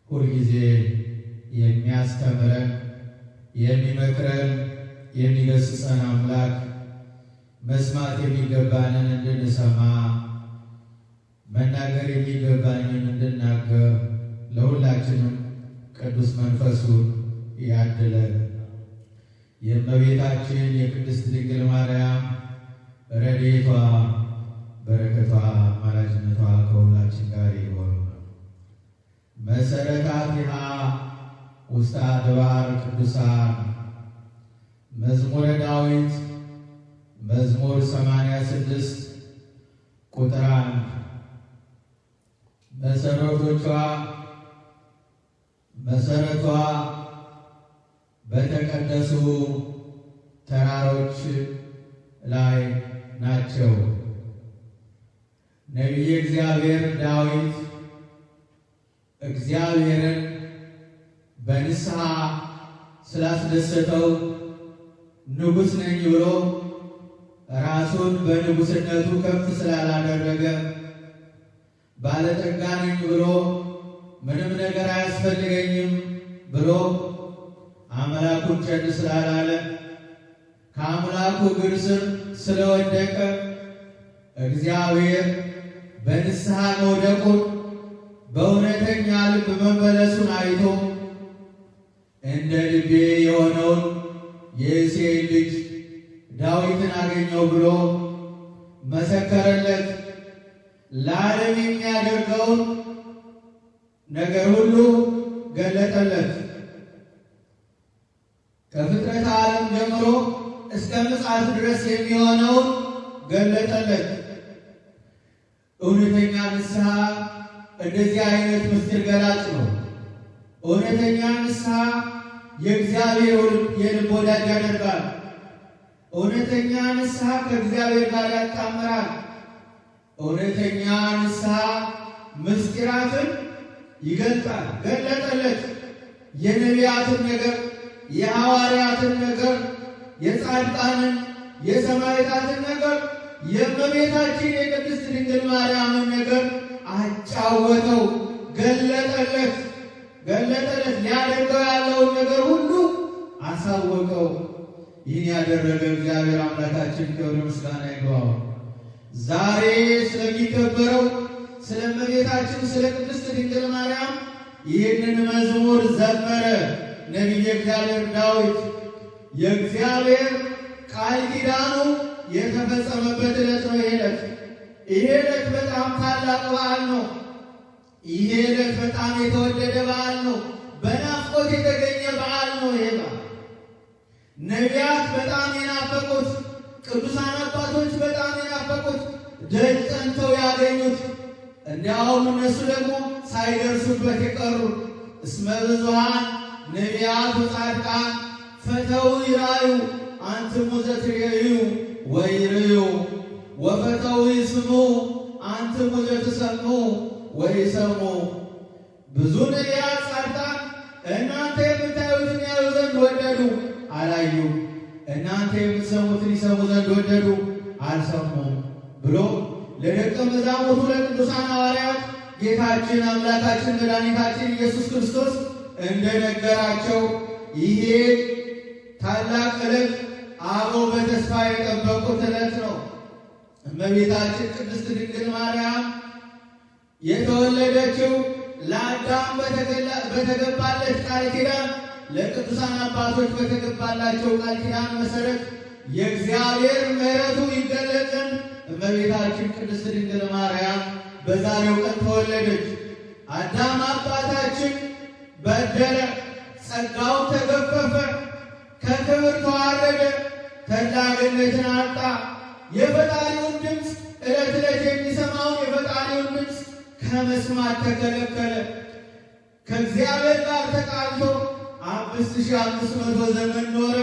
ሁልጊዜ የሚያስተምረን የሚመክረን የሚገስጸን አምላክ መስማት የሚገባንን እንድንሰማ መናገር የሚገባንን እንድናገር ለሁላችንም ቅዱስ መንፈሱን ያድለን። የእመቤታችን የቅድስት ድንግል ማርያም ረድኤቷ በረከቷ አማላጅነቷ ከሁላችን ጋር ይሁን። መሰረታቲሃ ውስተ አድባር ቅዱሳን መዝሙረ ዳዊት መዝሙር 86 ቁጥር 1 መሰረቷ በተቀደሱ ተራሮች ላይ ናቸው። ነቢየ እግዚአብሔር ዳዊት እግዚአብሔርን በንስሐ ስላስደሰተው ንጉሥ ነኝ ብሎ ራሱን በንጉሥነቱ ከፍ ስላላደረገ ባለጠጋ ነኝ ብሎ ምንም ነገር አያስፈልገኝም ብሎ አምላኩን ቸል ስላላለ ከአምላኩ እግር ስር ስለወደቀ እግዚአብሔር በንስሐ መውደቁን በእውነተኛ ልብ መመለሱን አይቶ እንደ ልቤ የሆነውን የእሴይን ልጅ ዳዊትን አገኘው ብሎ መሰከረለት። ለዓለም የሚያደርገውን ነገር ሁሉ ገለጠለት። ከፍጥረተ ዓለም ጀምሮ እስከ ምጽአት ድረስ የሚሆነውን ገለጠለት። እውነተኛ ንስሐ እንደዚህ አይነት ምስጢር ገላጭ ነው። እውነተኛ ንስሐ የእግዚአብሔር የልብ ወዳጅ ያደርጋል። እውነተኛ ንስሐ ከእግዚአብሔር ጋር ያጣምራል። እውነተኛ ንስሐ ምስጢራትን ይገልጣል። ገለጠለት። የነቢያትን ነገር፣ የሐዋርያትን ነገር፣ የጻድቃንን የሰማዕታትን ነገር፣ የእመቤታችን የቅድስት ድንግል ማርያምን ነገር አጫወተው፣ ገለጠለት። ሊያደርገው ያለውን ነገር ሁሉ አሳወቀው። ይህን ያደረገ እግዚአብሔር አምላካችን ክብር ምስጋና ይግባው። ዛሬ ስለሚከበረው ስለ እመቤታችን ስለ ቅድስት ድንግል ማርያም ይህንን መዝሙር ዘመረ ነቢየ እግዚአብሔር ዳዊት። የእግዚአብሔር ቃል ኪዳኑ የተፈጸመበት ዕለት ነው ይሄ ዕለት። ይሄ ዕለት በጣም ታላቅ በዓል ነው። ይሄ ዕለት በጣም የተወደደ በዓል ነው። በናፍቆት የተገኘ በዓል ነው ይሄ በዓል። ነቢያት በጣም የናፈቁት፣ ቅዱሳን አባቶች በጣም የናፈቁት፣ ደጅ ጠንተው ያገኙት፣ እንዲያውም እነሱ ደግሞ ሳይደርሱበት የቀሩ እስመ ብዙኃን ነቢያት ወጻድቃን ፈተው ይራዩ አንትሙ ዘትሬዩ ወይርዩ ወፈተው ይስሙ አንትሙ ዘትሰሙ ወይሰሙ። ብዙ ነቢያት ጻድቃን እናንተ የምታዩትን ያዩ ዘንድ ወደዱ፣ አላዩ። እናንተ የምትሰሙትን ይሰሙ ዘንድ ወደዱ፣ አልሰሙም ብሎ ለደቀ መዛሙርቱ ለቅዱሳን ሐዋርያት ጌታችን አምላካችን መድኃኒታችን ኢየሱስ ክርስቶስ እንደነገራቸው ይሄ ታላቅ ዕለት አበው በተስፋ የጠበቁት ዕለት ነው። እመቤታችን ቅድስት ድንግል ማርያም የተወለደችው ለአዳም በተገባለት ቃል ኪዳን፣ ለቅዱሳን አባቶች በተገባላቸው ቃል ኪዳን መሰረት የእግዚአብሔር ምሕረቱ ይገለጥ ዘንድ እመቤታችን ቅድስት ድንግል ማርያም በዛሬው ቀን ተወለደች። አዳም አባታችን በደለ፣ ጸጋውን ተገፈፈ፣ ከክብር ተዋረደ፣ ተድላ-ገነትን አጣ። የፈጣሪውን ድምፅ ዕለት ዕለት የሚሰማውን የፈጣሪውን ድምፅ ከመስማት ተከለከለ። ከእግዚአብሔር ጋር ተጣልቶ 5500 ዘመን ኖረ።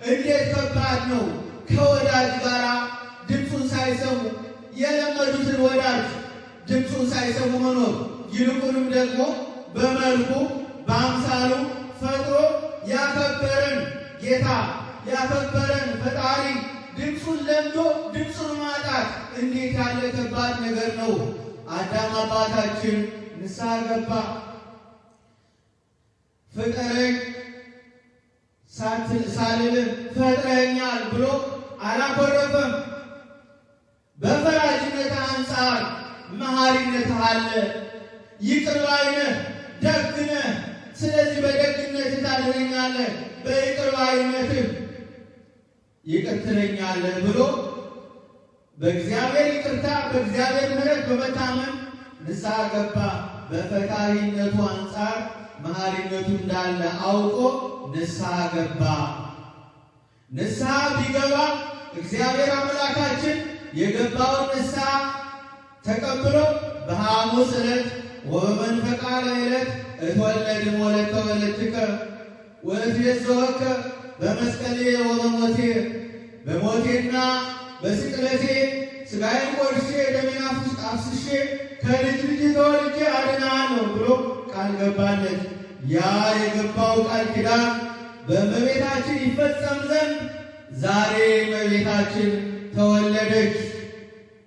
እንዴት ከባድ ነው! ከወዳጅ ጋር ድምፁን ሳይሰሙ የለመዱትን ወዳጅ ድምፁን ሳይሰሙ መኖር፣ ይልቁንም ደግሞ በመልኩ በአምሳሉ ፈጥሮ ያከበረን ጌታ ያከበረን ፈጣሪ ድምፁን ለምዶ ድምፁን ማጣት እንዴት ያለ ከባድ ነገር ነው! አዳም አባታችን ንስሐ ገባ። ፍጠረኝ ሳልል ፈጥረኛል ብሎ አላኮረፈም። በፈራጅነት አንጻር መሐሪነት አለ። ይቅር ባይ ነህ፣ ደግ ነህ። ስለዚህ በደግነት ታድነኛለህ፣ በይቅር ባይነትህ ይቅር ትለኛለህ ብሎ በእግዚአብሔር ይቅርታ በእግዚአብሔር ምሕረት በመታመን ንስሐ ገባ። በፈታሂነቱ አንጻር መሐሪነቱ እንዳለ አውቆ ንስሐ ገባ። ንስሐ ቢገባ እግዚአብሔር አምላካችን የገባውን ንስሐ ተቀብሎ በሐሙስ ዕለት ወበመንፈቃ ለዕለት እትወለድም ወለተ ወለድከ ወእትቤዝወከ በመስቀሌ ወበሞቴ በሞቴና በስቅለቴ ሥጋዬን ቆርሼ ደሜን አፍስሼ ከልጅ ልጅ ተወልጄ አድንሃለሁ ብሎ ቃል ገባለት። ያ የገባው ቃል ኪዳን በእመቤታችን ይፈጸም ዘንድ ዛሬ እመቤታችን ተወለደች።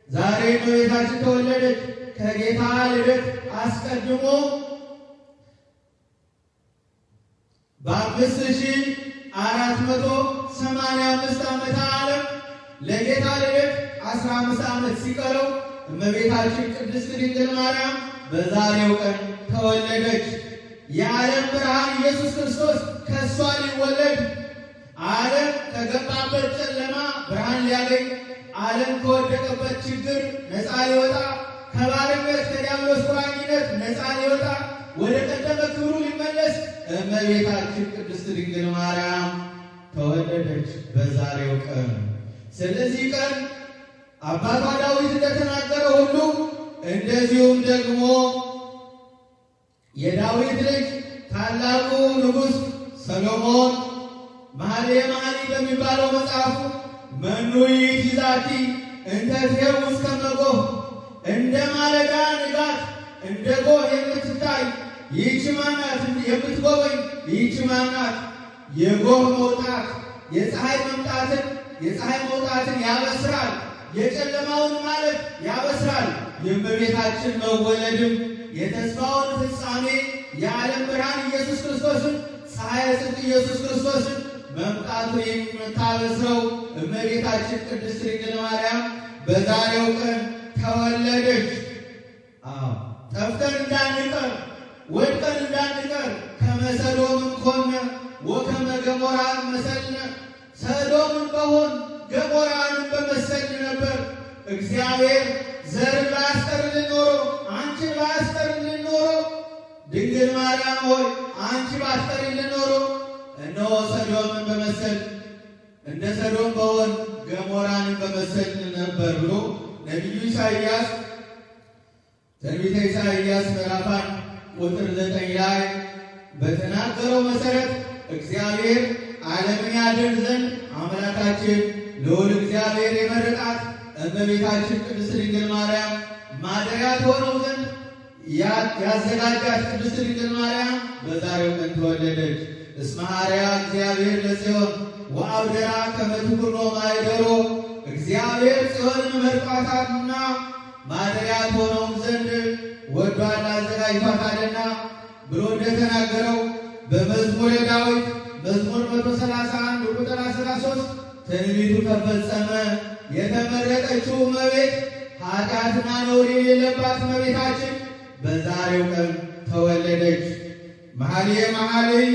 ዛሬ እመቤታችን ተወለደች። ከጌታ ልደት አስቀድሞ በ5485 ዓመተ ዓለም ለጌታ ልደት 15 ዓመት ሲቀረው እመቤታችን ቅድስት ድንግል ማርያም በዛሬው ቀን ተወለደች። የዓለም ብርሃን ኢየሱስ ክርስቶስ ከእሷ ሊወለድ ዓለም ከገባበት ጨለማ ብርሃን ሊያገኝ ዓለም ከወደቀበት ችግር ነፃ ሊወጣ ከባርነት ከዲያብሎስ ቁራኝነት ነፃ ሊወጣ ወደ ቀደመ ክብሩ ሊመለስ እመቤታችን ቅድስት ድንግል ማርያም ተወለደች በዛሬው ቀን። ስለዚህ ቀን አባቷ ዳዊት እንደተናገረው ሁሉ እንደዚሁም ደግሞ የዳዊት ልጅ ታላቁ ንጉሥ ሰሎሞን መኃልየ መኃልይ በሚባለው መጽሐፉ መኑ ይእቲ ዛቲ እንተ ትሄውስ ከመ ጎህ፣ እንደ ማለዳ ንጋት እንደ ጎህ የምትታይ ይህች ማናት? የምትጎበኝ ይህች ማናት? የጎህ መውጣት የፀሐይ መውጣትን ያበስራል። የጨለማውን ማለፍ ያበስራል። የእመቤታችን መወለድም የተስፋውን ፍጻሜ የዓለም ብርሃን ኢየሱስ ክርስቶስን ፀሐየ ጽድቅ ኢየሱስ ክርስቶስን መምጣቱ የምታበስረው እመቤታችን ቅድስት ድንግል ማርያም በዛሬው ቀን ተወለደች። ጠፍተን እንዳንቀር ወድቀን እንዳንቀር ከመ ሰዶም ኮነ ወከመ ገሞራ መሰልነ። ሰዶምን በሆን ገሞራንም በመሰልን ነበር። እግዚአብሔር ዘርን ባያስቀርልን ኖሮ አንቺን ባያስቀርልን ኖሮ ድንግል ማርያም ሆይ አንቺ ባትቀሪልን ኖሮ እነሆ ሰዶምን በመሰል እንደ ሰዶም በሆን ገሞራንን በመሰልን ነበር ብሎ ነቢዩ ኢሳይያስ ትንቢተ ኢሳይያስ ምዕራፍ 1 ቁጥር 9 ላይ በተናገረው መሰረት እግዚአብሔር ዓለምን ያድን ዘንድ አምላካችን ልዑል እግዚአብሔር የመረጣት እመቤታችን ቅድስት ድንግል ማርያም ማደሪያ ትሆነው ዘንድ ያዘጋጃት ቅድስት ድንግል ማርያም በዛሬው ቀን ተወለደች። እስመ ሐረያ እግዚአብሔር ለጽዮን ወአብደራ ከመ ትኩኖ ማኅደሮ። እግዚአብሔር ጽዮንን መርጧታልና ማደሪያ ትሆነውም ዘንድ ወዷል አዘጋጅቷታልና ብሎ እንደተናገረው በመዝሙረ ዳዊት መዝሙር 131 ቁጥር 13 ትንቢቱ ተፈጸመ። የተመረጠችው እመቤት ኃጢአትና ነውር የሌለባት እመቤታችን በዛሬው ቀን ተወለደች። መኃልየ መኃልይ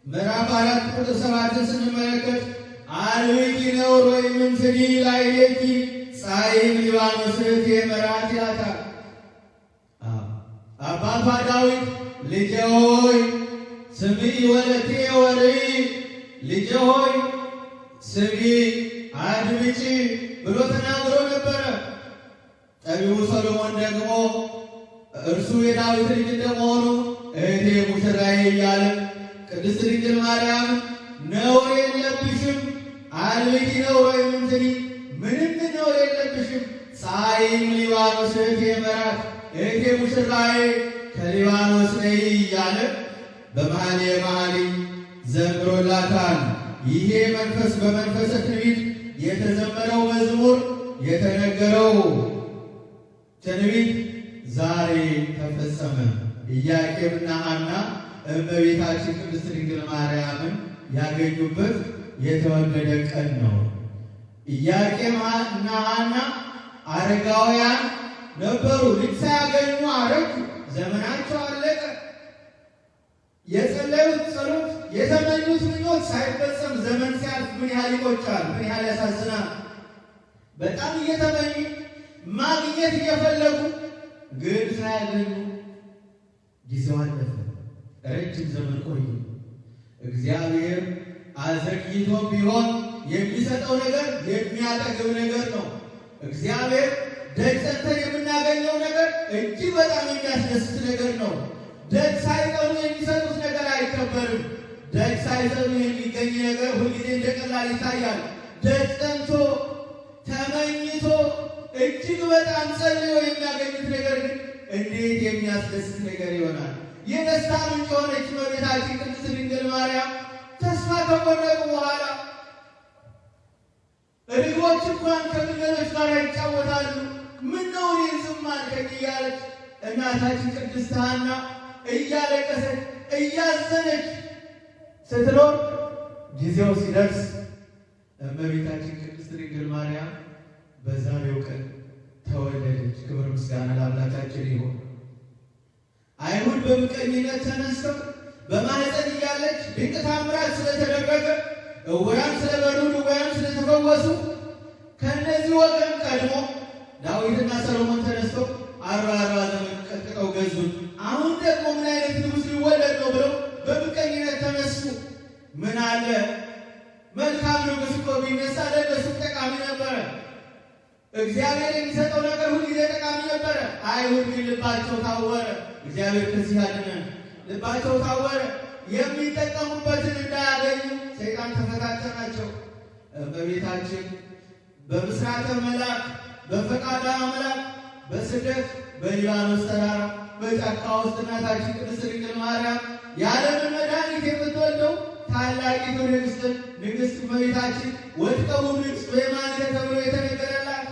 ምዕራፍ 4 ቁጥር 7 ስንመለከት አልብኪ ነውር ወኢምንትኒ ላዕሌኪ ፀሐይም ሊባኖስ እህቴ መርዓት ይላታል። አባቷ ዳዊት ልጄ ሆይ ስምዒ ወለቴ ወርዒ፣ ልጄ ሆይ ስሚ አድምጪ ብሎ ተናግሮ ነበረ። ጠቢቡ ሰሎሞን ደግሞ እርሱ የዳዊት ልጅ እንደመሆኑ እህቴ ሙሽራዬ እያለ ቅድስት ድንግል ማርያም ነውር የለብሽም አልብኪ ነውር ወኢምንትኒ፣ ምንም ነውር የለብሽም ፀሐይም ሊባኖስ እህቴ መርዓት፣ እህቴ ሙሽራዬ ከሊባኖስ ነይ እያለ በመኃልየ መኃልይ ዘምሮላታል። ይሄ መንፈስ በመንፈሰ ትንቢት የተዘመረው መዝሙር የተነገረው ትንቢት ዛሬ ተፈጸመ። ኢያቄምና ሐና እመቤታችን ቅድስት ድንግል ማርያምን ያገኙበት የተወለደ ቀን ነው። ኢያቄምና ሐና አረጋውያን ነበሩ። ልጅ ሳያገኙ አረጁ። ዘመናቸው አለቀ። የጸለዩት ጸሎት፣ የተመኙት ምኞት ሳይፈጸም ዘመን ሲያልፍ ምን ያህል ይቆጫል! ምን ያህል ያሳዝናል! በጣም እየተመኙ ማግኘት እየፈለጉ ግን ሳያገኙ ጊዜው አለፈ። ረጅም ዘመን ቆዩ። እግዚአብሔር አዘግይቶ ቢሆን የሚሰጠው ነገር የሚያጠግብ ነገር ነው። እግዚአብሔር ደጅ ጠንተን የምናገኘው ነገር እጅግ በጣም የሚያስደስት ነገር ነው። ደጅ ሳይጠኑ የሚሰጡት ነገር አይከበርም። ደጅ ሳይጠኑ የሚገኝ ነገር ሁልጊዜ እንደ ቀላል ይታያል። ደጅ ጠንቶ ተመኝቶ እጅግ በጣም ጸልዮ የሚያገኙት ነገር ግን እንዴት የሚያስደስት ነገር ይሆናል! የደስታ ምንጭ የሆነች እመቤታችን ቅድስት ድንግል ማርያም ተስፋ ከቆረጡ በኋላ ርግቦች እንኳን ከግመሎች ጋር ይጫወታሉ። ምነው እኔ ዝም አልከኝ እያለች እናታችን ቅድስት ሐና እያለቀሰች እያዘነች ስትኖር ጊዜው ሲደርስ እመቤታችን ቅድስት ድንግል ማርያም በዛሬው ቀን ተወለደች። ክብር ምስጋና ለአምላካችን ይሁን። አይሁድ በምቀኝነት ተነስተው በማኅፀን እያለች ድንቅ ታምራት ስለተደረገ ዕውራን ስለበሩ፣ ድውያን ስለተፈወሱ ከእነዚህ ወገን ቀድሞ ዳዊትና ሰሎሞን ተነስተው አርባ ዘመን ቀጥቅጠው ገዙት። አሁን ደግሞ ምን አይነት ንጉሥ ሊወለድ ነው ብለው በምቀኝነት ተነሱ። ምን አለ መልካም ንጉሥ እኮ ቢነሳ ለእነሱም ጠቃሚ ነበረ። እግዚአብሔር የሚሰጠው ነገር ሁልጊዜ ጠቃሚ ነበረ። አይሁድ ግን ልባቸው ታወረ። እግዚአብሔር ከዚህ ያድነን። ልባቸው ታወረ። የሚጠቀሙበትን እንዳያገኙ ሰይጣን ተፈታተናቸው። እመቤታችን በምስራተ መልአክ በፈቃደ አምላክ በስደት በሊባኖስ ተራራ በጫካ ውስጥ እናታችን ቅድስት ድንግል ማርያም የዓለምን መድኃኒት የምትወልደው ታላቂቱ ንግሥት እመቤታችን ወድቀው ንግሥት በየማነ ተብሎ የተነገረላት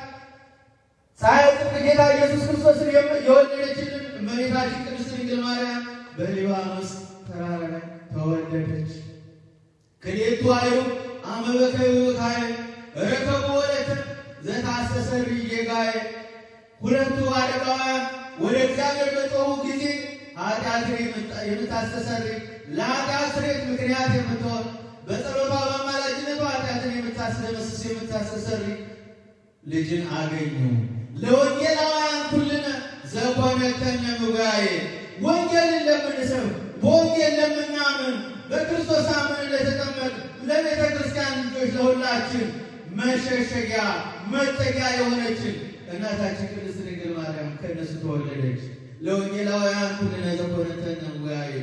ፀሐይ ጽድቅ ጌታ ኢየሱስ ክርስቶስን የወለደችልን እመቤታችን ቅድስት ድንግል ማርያም በሊባኖስ ተራራ ላይ ተወለደች። ክልኤቱ አዕሩግ አመ በከዩ ካየ ረከቡ ወለተ ዘታስተሰሪ ጌጋየ። ሁለቱ አረጋውያን ወደ እግዚአብሔር በጮኹ ጊዜ ኃጢአትን የምታስተሰሪ ለኃጢአት ስርየት ምክንያት የምትሆን በጸሎቷ በአማላጅነቷ ኃጢአትን የምታስደመስስ የምታስተሰሪ ልጅን አገኙ። ለወንጌላውያን ኩልነ ዘኮነተነ ምጉያየ። ወንጌልን ለምንሰብክ በወንጌል ለምናምን በክርስቶስ አምነን ለተጠመቅን ለቤተ ክርስቲያን ልጆች ለሁላችን መሸሸጊያ መጠጊያ የሆነችን እናታችን ቅድስት ድንግል ማርያም ከእነሱ ተወለደች። ለወንጌላውያን ኩልነ ዘኮነተነ ምጉያየ።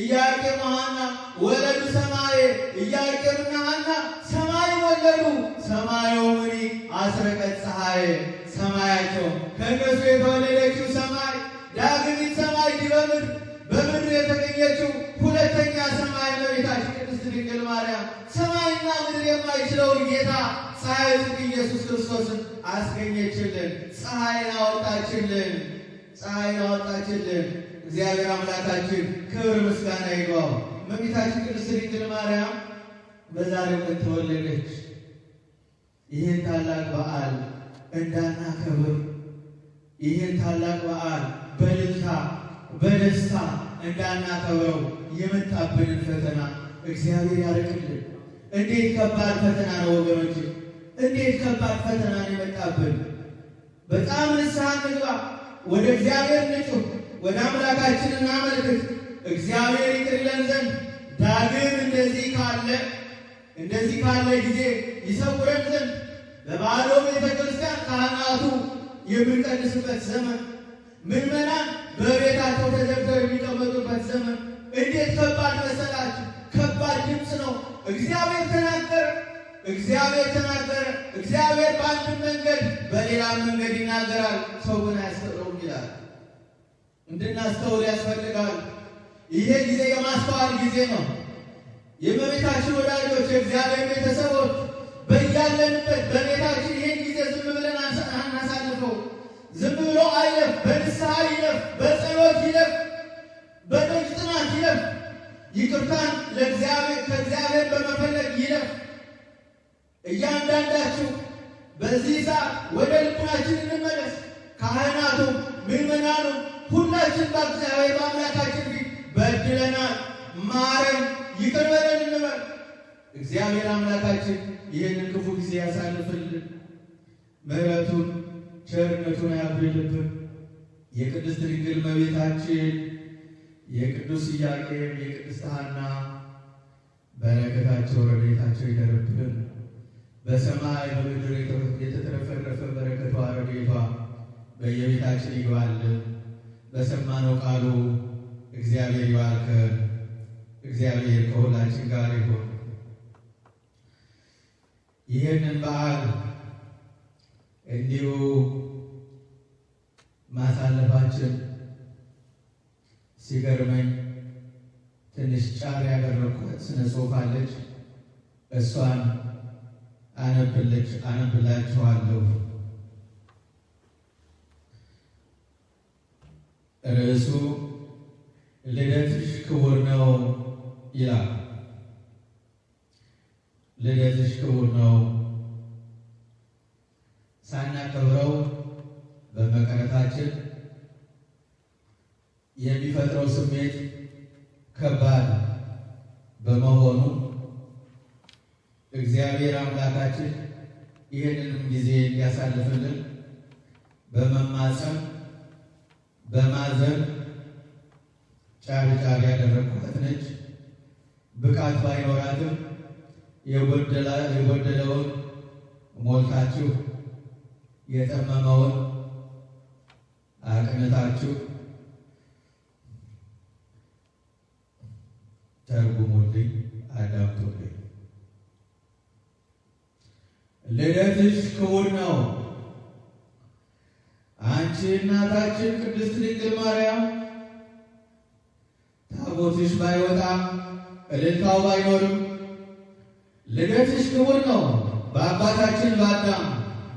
ኢያቄም ወሐና ወለዱ ሰማየ። ኢያቄምና ሐና ሰማይ ወለዱ። ሰማዮሙኒ አስረቀት ፀሐየ። ሰማያቸው ከእነሱ የተወለደችው ሰማይ ዳግሚት ሰማይ ዲበ ምድር በምድር የተገኘችው ሁለተኛ ሰማይ እመቤታችን ቅድስት ድንግል ማርያም ሰማይና ምድር የማይችለውን ጌታ ፀሐይ ጽድቅ ኢየሱስ ክርስቶስን አስገኘችልን። ፀሐይን አወጣችልን። ፀሐይን አወጣችልን። እግዚአብሔር አምላካችን ክብር ምስጋና ይግባው። እመቤታችን ቅድስት ድንግል ማርያም በዛሬው ቀን ተወለደች። ይህን ታላቅ በዓል እንዳናከብር ይህን ታላቅ በዓል በእልልታ በደስታ እንዳናከብረው የመጣብንን ፈተና እግዚአብሔር ያርቅልን። እንዴት ከባድ ፈተና ነው ወገኖች! እንዴት ከባድ ፈተና ነው የመጣብን! በጣም ንስሐ እንግባ፣ ወደ እግዚአብሔር ንጩህ፣ ወደ አምላካችን እናመልክት። እግዚአብሔር ይቅር ይለን ዘንድ ዳግም እንደዚህ ካለ ጊዜ ይሰውረን ዘንድ በባዶ ቤተ ክርስቲያን ካህናቱ የምንቀድስበት ዘመን፣ ምዕመናን በቤታቸው ተዘግተው የሚቀመጡበት ዘመን እንዴት ከባድ መሰላችሁ! ከባድ ድምፅ ነው። እግዚአብሔር ተናገረ። እግዚአብሔር በአንድ መንገድ በሌላ መንገድ ይናገራል። ሰው ግን አያስተውለውም ይላል። እንድናስተውል ያስፈልጋል። ይሄ ጊዜ የማስተዋል ጊዜ ነው። የእመቤታችን ወዳጆች፣ የእግዚአብሔር ቤተሰቦች በያለንበት በቤታችን ይሄን ጊዜ ዝም ብለን አናሳልፈው። ዝም ብሎ አይለፍ። በንስሐ ይለፍ፣ በጸሎት ይለፍ፣ በደጅ ጥናት ይለፍ። ይቅርታን ከእግዚአብሔር በመፈለግ ይለፍ። እያንዳንዳችሁ በዚህ ሰዓት ወደ ልቡናችን እንመለስ። ካህናቱ፣ ምዕመናኑ ሁላችን በእግዚአብሔር በአምላካችን ፊት በድለናል፣ ማረን፣ ይቅር በለን እንበል። እግዚአብሔር አምላካችን ይህንን ክፉ ጊዜ ያሳልፍልን፣ ምሕረቱን ቸርነቱን ያብዛልን። የቅድስት ድንግል እመቤታችን የቅዱስ ኢያቄም የቅድስት ሐና በረከታቸው ረድኤታቸው ይደርብን። በሰማይ በምድር የተትረፈረፈ በረከቷ ረድኤቷ በየቤታችን ይግባልን። በሰማነው ቃሉ እግዚአብሔር ይባርከን። እግዚአብሔር ከሁላችን ጋር ይሁን። ይህንን በዓል እንዲሁ ማሳለፋችን ሲገርመኝ ትንሽ ጫር ያደረኳት ስነ ጽሑፍ አለች። እሷን አነብላችኋለሁ። ርዕሱ ልደትሽ ክቡር ነው ይላል። ልደትሽ ክቡር ነው። ሳናከብረው በመቅረታችን የሚፈጥረው ስሜት ከባድ በመሆኑ እግዚአብሔር አምላካችን ይህንንም ጊዜ እንዲያሳልፍልን በመማፀን በማዘን ጫር ያደረግኳት ነች። ብቃት ባይኖራትም የጎደለውን ሞልታችሁ የጠመመውን አቅንታችሁ ተርጉሙልኝ፣ አዳምጡልኝ። ልደትሽ ክቡር ነው። አንቺ እናታችን ቅድስት ድንግል ማርያም ታቦትሽ ባይወጣም እልልታው ባይኖርም ልደትሽ ክቡር ነው። በአባታችን በአዳም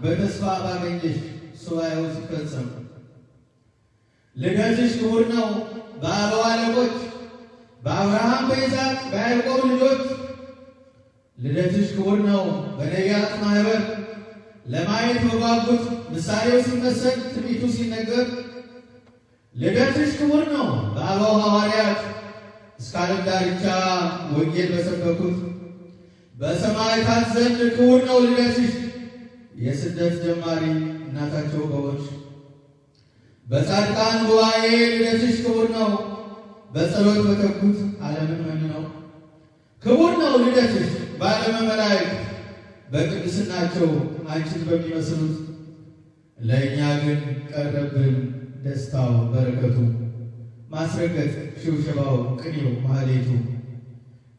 በተስፋ ባገኘሽ ሱባኤው ሲፈጸም ልደትሽ ክቡር ነው። በአበው አለቆች በአብርሃም በይስሐቅ በያዕቆብ ልጆች ልደትሽ ክቡር ነው። በነቢያት ማህበር ለማየት በጓጉት ምሳሌው ሲመሰል ትንቢቱ ሲነገር ልደትሽ ክቡር ነው። በአበው ሐዋርያት እስከ ዓለም ዳርቻ ወንጌል በሰበኩት በሰማዕታት ዘንድ ክቡር ነው ልደትሽ። የስደት ጀማሪ እናታቸው በሆንሽ በጻድቃን ጉባኤ ልደትሽ ክቡር ነው። በጸሎት በተጉት ዓለምን መንነው ክቡር ነው ልደትሽ። በዓለመ መላእክት በቅድስናቸው አንቺን በሚመስሉት ለእኛ ግን ቀረብን ደስታው በረከቱ ማስረገጥ ሽብሸባው ቅኔው ማህሌቱ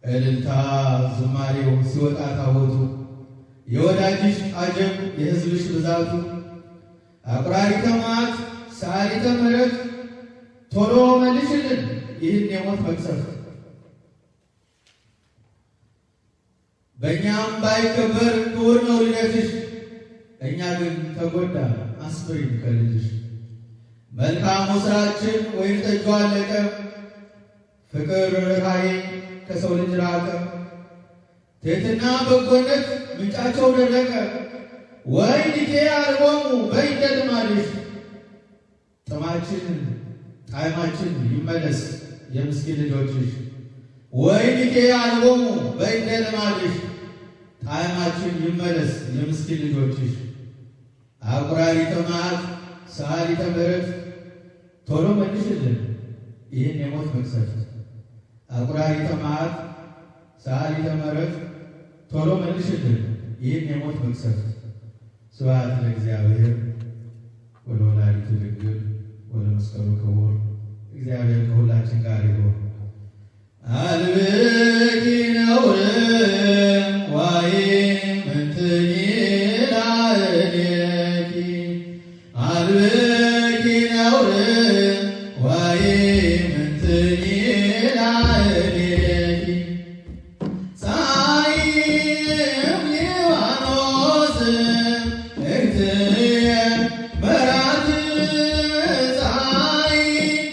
እልልታ ዝማሬው ሲወጣ ታቦቱ የወዳጅሽ አጀብ የሕዝብሽ ብዛቱ አቁራሪተ መዓት ሰዓሊተ ምሕረት ቶሎ መልሽልን ይህን የሞት መቅሰፍት። በእኛም ባይከበር ክቡር ነው ልደትሽ። እኛ ግን ተጎዳ አስበይን ከልጅሽ። መልካሙ ሥራችን ወይን ጠጁ አለቀ፣ ፍቅር ርኅራኄ ከሰው ልጅ ራቀ። ትሕትና በጎነት ምንጫቸው ደረቀ፣ ወይንኬ አልቦሙ በእንደ ልማድሽ። ጥማችን ጣዕማችን ይመለስ የምስኪን ልጆችሽ። ወይንኬ አልቦሙ በእንደ ልማድሽ፣ ጣዕማችን ይመለስ የምስኪን ልጆችሽ። አቁራሪተ መዓት ሰዓሊተ ምሕረት ቶሎ መልሽልን ይህን የሞት መቅሰፍት። አቁራሪተ መዓት ሰዓሊተ ምሕረት ቶሎ መልሽልን ይህን የሞት መቅሰፍት። ስብሐት ለእግዚአብሔር ወለወላዲቱ ድንግል ወለመስቀሉ ክቡር። እግዚአብሔር ከሁላችን ጋር ይሁን። አልብኪ ነውር ዋይምንትኒ ላዕሌኪ አልብኪ ነውር ዋይምንትኒ ላዕሌኪ ፀሐይም ሊባኖስ እግትየ መራት ፀሐይም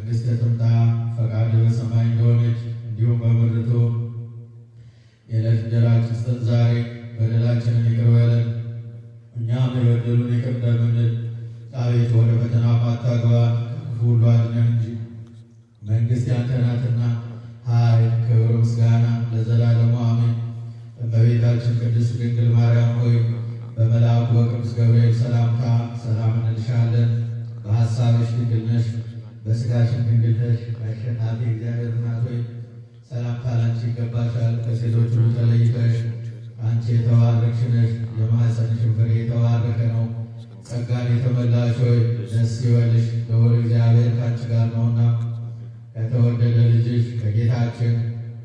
መንግሥትህ ትምጣ፣ ፈቃድህ በሰማይ እንደሆነች እንዲሁም በምድር ትሁን። የዕለት እንጀራችንን ስጠን ዛሬ፣ በደላችንን ይቅር በለን እኛም የበደሉንን ይቅር እንደምንል። አቤቱ ወደ ፈተና አታግባን፣ ከክፉ ሁሉ አድነን እንጂ መንግሥት ያንተ ናትና ኃይል፣ ክብር፣ ምስጋና ለዘላለሙ አሜን። እመቤታችን ቅድስት ድንግል ማርያም ሆይ በመልአኩ በቅዱስ ገብርኤል ሰላምታ ሰላም እንልሻለን። በሐሳብሽ ድንግል ነሽ፣ በሥጋሽም ድንግል ነሽ። አሸናፊ እግዚአብሔር እናት ሆይ ሰላምታ ላንቺ ይገባሻል። ከሴቶች ሁሉ ተለይተሽ አንቺ የተባረክሽ ነሽ፣ የማኅፀንሽም ፍሬ የተባረከ ነው። ጸጋን የተመላሽ ሆይ ደስ ይበልሽ፣ ልዑል እግዚአብሔር ከአንቺ ጋር ነውና ከተወደደ ልጅሽ ከጌታችን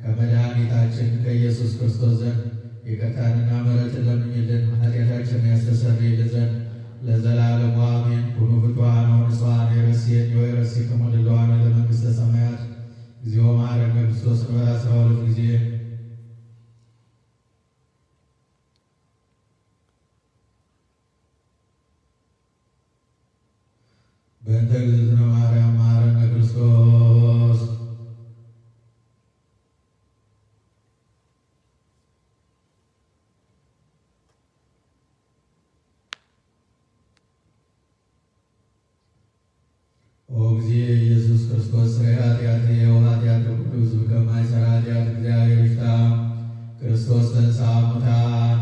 ከመድኃኒታችን ከኢየሱስ ክርስቶስ ዘንድ ይቅርታንና ምሕረትን ለምኝልን ኃጢአታችንን ያስተሰርይልን ዘንድ ለዘላለሙ አሜን። ኩኑ ፍቱሐነ ወንጹሐነ ይረሴን ወይረሴክሙ ድሉዋነ ለመንግሥተ ሰማያት እግዚኦ መሐረነ ክርስቶስ እንበል 12 ጊዜ በእንተ እግዝእትነ ማርያም መሐረነ ክርስቶስ። ኦ እግዚእ ኢየሱስ ክርስቶስ ሥራይ ኃጢአትየ ወኃጢአተ ኩሉ ሕዝብ ከማይሠራ ኃጢአት እግዚአብሔር ይፍታ። ክርስቶስ ተንሥአ እሙታን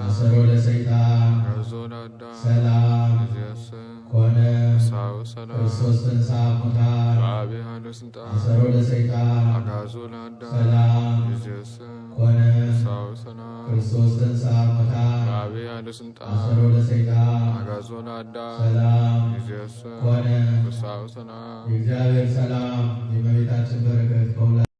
አሰሮ ለሰይጣን ሰላም ኮነ። ክርስቶስ ተንሥአ እሙታን አሰሮ ለሰይጣን ሰላም ኮነ። ክርስቶስ ተንሥአ እሙታን አሰሮ ለሰይጣን ሰላም ኮነ። የእግዚአብሔር ሰላም የእመቤታችን በረከት